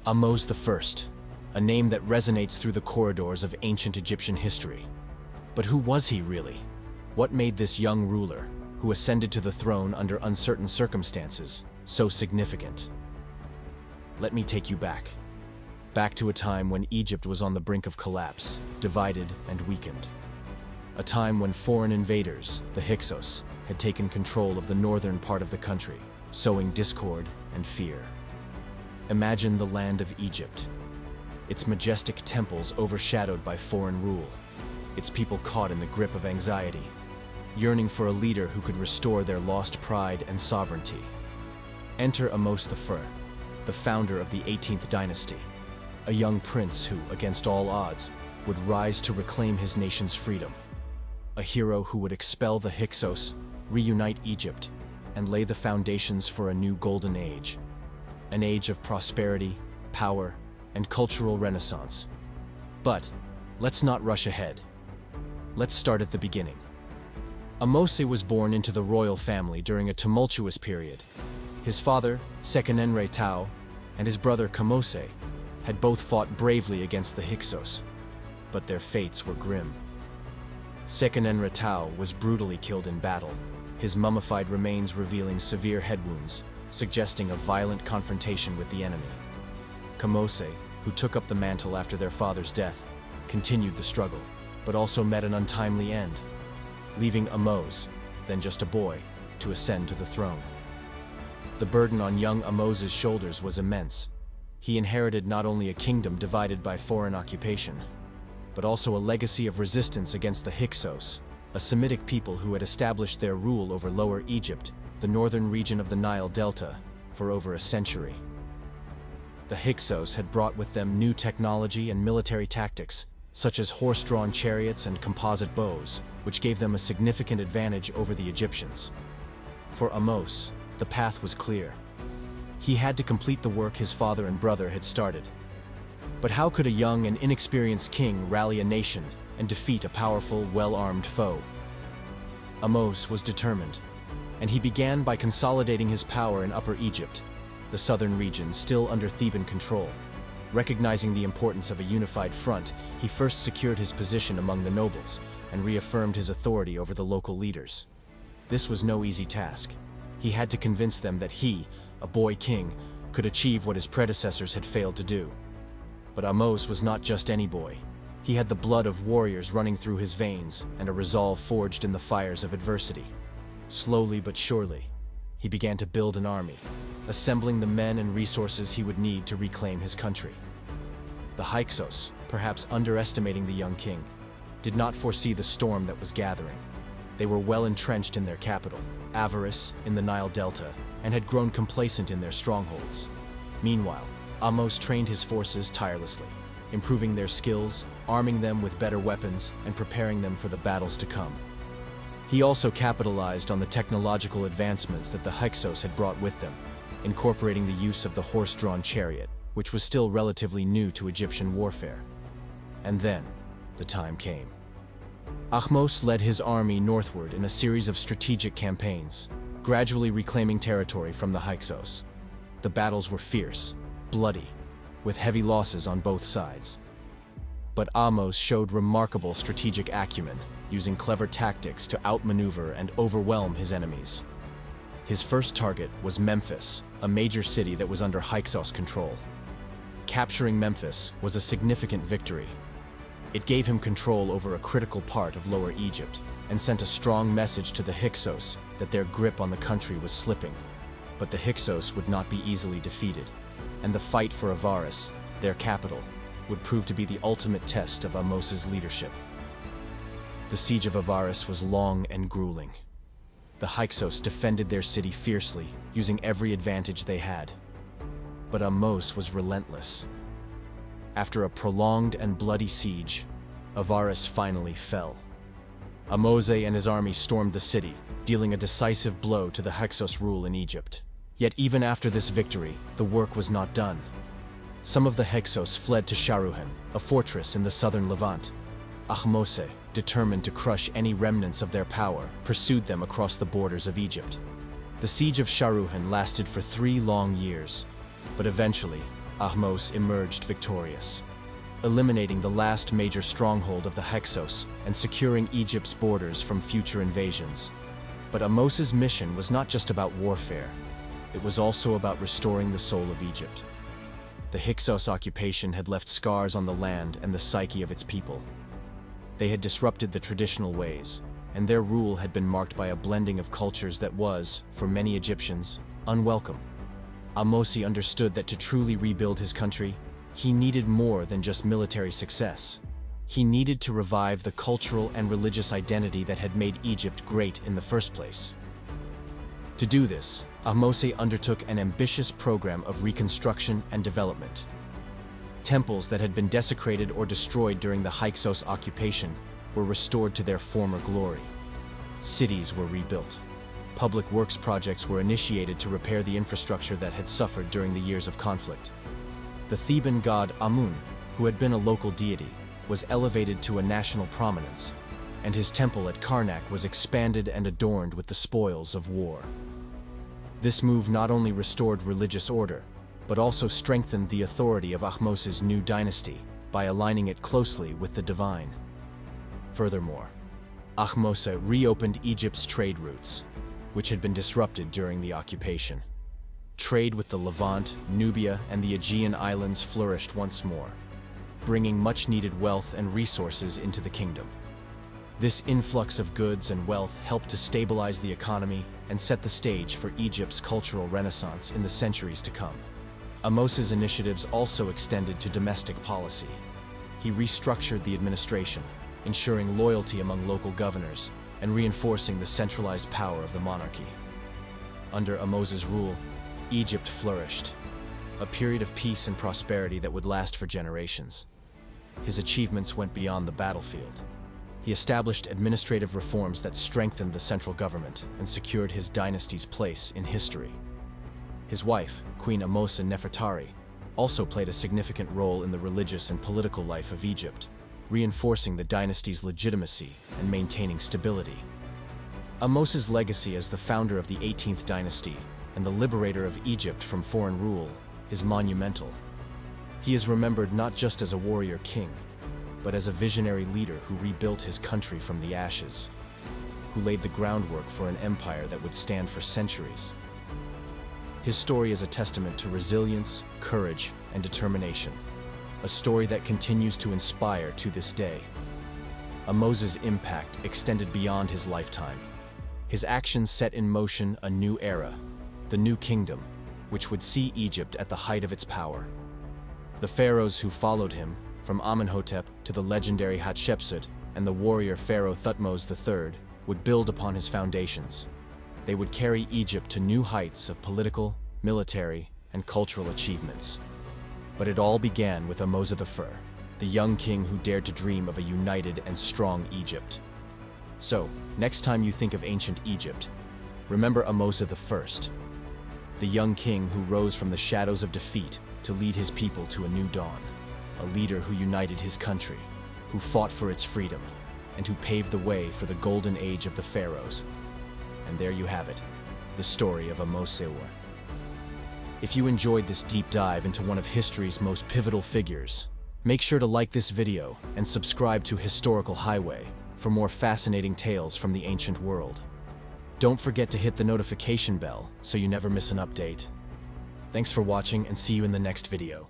Ahmose I, a name that resonates through the corridors of ancient Egyptian history. But who was he really? What made this young ruler, who ascended to the throne under uncertain circumstances, so significant? Let me take you back to a time when Egypt was on the brink of collapse, divided and weakened. A time when foreign invaders, the Hyksos, had taken control of the northern part of the country, sowing discord and fear. Imagine the land of Egypt, its majestic temples overshadowed by foreign rule, its people caught in the grip of anxiety, yearning for a leader who could restore their lost pride and sovereignty. Enter Ahmose I, the founder of the 18th Dynasty, a young prince who, against all odds, would rise to reclaim his nation's freedom. A hero who would expel the Hyksos, reunite Egypt, and lay the foundations for a new golden age. An age of prosperity, power, and cultural renaissance. But let's not rush ahead. Let's start at the beginning. Ahmose was born into the royal family during a tumultuous period. His father, Sekenenre, and his brother Ahmose had both fought bravely against the Hyksos, but their fates were grim. Sekenenre was brutally killed in battle, his mummified remains revealing severe head wounds, suggesting a violent confrontation with the enemy. Ahmose, who took up the mantle after their father's death, continued the struggle, but also met an untimely end, leaving Ahmose, then just a boy, to ascend to the throne. The burden on young Ahmose's shoulders was immense. He inherited not only a kingdom divided by foreign occupation, but also a legacy of resistance against the Hyksos, a Semitic people who had established their rule over Lower Egypt, the northern region of the Nile Delta, for over a century. The Hyksos had brought with them new technology and military tactics, such as horse-drawn chariots and composite bows, which gave them a significant advantage over the Egyptians. For Ahmose, the path was clear. He had to complete the work his father and brother had started. But how could a young and inexperienced king rally a nation and defeat a powerful, well-armed foe? Ahmose was determined, and he began by consolidating his power in Upper Egypt, the southern region still under Theban control. Recognizing the importance of a unified front, he first secured his position among the nobles and reaffirmed his authority over the local leaders. This was no easy task. He had to convince them that he, a boy king, could achieve what his predecessors had failed to do. But Ahmose was not just any boy. He had the blood of warriors running through his veins and a resolve forged in the fires of adversity. Slowly but surely, he began to build an army, assembling the men and resources he would need to reclaim his country. The Hyksos, perhaps underestimating the young king, did not foresee the storm that was gathering. They were well entrenched in their capital, Avaris, in the Nile Delta, and had grown complacent in their strongholds. Meanwhile, Ahmose trained his forces tirelessly, improving their skills, arming them with better weapons, and preparing them for the battles to come. He also capitalized on the technological advancements that the Hyksos had brought with them, incorporating the use of the horse-drawn chariot, which was still relatively new to Egyptian warfare. And then, the time came. Ahmose led his army northward in a series of strategic campaigns, gradually reclaiming territory from the Hyksos. The battles were fierce, bloody, with heavy losses on both sides. But Ahmose showed remarkable strategic acumen, using clever tactics to outmaneuver and overwhelm his enemies. His first target was Memphis, a major city that was under Hyksos control. Capturing Memphis was a significant victory. It gave him control over a critical part of Lower Egypt and sent a strong message to the Hyksos that their grip on the country was slipping. But the Hyksos would not be easily defeated, and the fight for Avaris, their capital, would prove to be the ultimate test of Ahmose's leadership. The siege of Avaris was long and grueling. The Hyksos defended their city fiercely, using every advantage they had. But Ahmose was relentless. After a prolonged and bloody siege, Avaris finally fell. Ahmose and his army stormed the city, dealing a decisive blow to the Hyksos rule in Egypt. Yet even after this victory, the work was not done. Some of the Hyksos fled to Sharuhen, a fortress in the southern Levant. Ahmose, determined to crush any remnants of their power, pursued them across the borders of Egypt. The siege of Sharuhen lasted for 3 long years, but eventually, Ahmose emerged victorious, eliminating the last major stronghold of the Hyksos and securing Egypt's borders from future invasions. But Ahmose's mission was not just about warfare, it was also about restoring the soul of Egypt. The Hyksos occupation had left scars on the land and the psyche of its people. They had disrupted the traditional ways, and their rule had been marked by a blending of cultures that was, for many Egyptians, unwelcome. Ahmose understood that to truly rebuild his country, he needed more than just military success. He needed to revive the cultural and religious identity that had made Egypt great in the first place. To do this, Ahmose undertook an ambitious program of reconstruction and development. Temples that had been desecrated or destroyed during the Hyksos occupation were restored to their former glory. Cities were rebuilt. Public works projects were initiated to repair the infrastructure that had suffered during the years of conflict. The Theban god Amun, who had been a local deity, was elevated to a national prominence, and his temple at Karnak was expanded and adorned with the spoils of war. This move not only restored religious order, but also strengthened the authority of Ahmose's new dynasty by aligning it closely with the divine. Furthermore, Ahmose reopened Egypt's trade routes, which had been disrupted during the occupation. Trade with the Levant, Nubia, and the Aegean Islands flourished once more, bringing much-needed wealth and resources into the kingdom. This influx of goods and wealth helped to stabilize the economy and set the stage for Egypt's cultural renaissance in the centuries to come. Ahmose's initiatives also extended to domestic policy. He restructured the administration, ensuring loyalty among local governors and reinforcing the centralized power of the monarchy. Under Ahmose's rule, Egypt flourished, a period of peace and prosperity that would last for generations. His achievements went beyond the battlefield. He established administrative reforms that strengthened the central government and secured his dynasty's place in history. His wife, Queen Ahmose Nefertari, also played a significant role in the religious and political life of Egypt, reinforcing the dynasty's legitimacy and maintaining stability. Ahmose's legacy as the founder of the 18th dynasty and the liberator of Egypt from foreign rule is monumental. He is remembered not just as a warrior king, but as a visionary leader who rebuilt his country from the ashes, who laid the groundwork for an empire that would stand for centuries. His story is a testament to resilience, courage, and determination, a story that continues to inspire to this day. Ahmose's impact extended beyond his lifetime. His actions set in motion a new era, the New Kingdom, which would see Egypt at the height of its power. The pharaohs who followed him, from Amenhotep to the legendary Hatshepsut and the warrior pharaoh Thutmose III, would build upon his foundations. They would carry Egypt to new heights of political, military, and cultural achievements. But it all began with Ahmose I, the young king who dared to dream of a united and strong Egypt. So, next time you think of ancient Egypt, remember Ahmose I, the young king who rose from the shadows of defeat to lead his people to a new dawn, a leader who united his country, who fought for its freedom, and who paved the way for the golden age of the pharaohs. And there you have it, the story of Ahmose I. If you enjoyed this deep dive into one of history's most pivotal figures, make sure to like this video and subscribe to Historical Highway for more fascinating tales from the ancient world. Don't forget to hit the notification bell so you never miss an update. Thanks for watching and see you in the next video.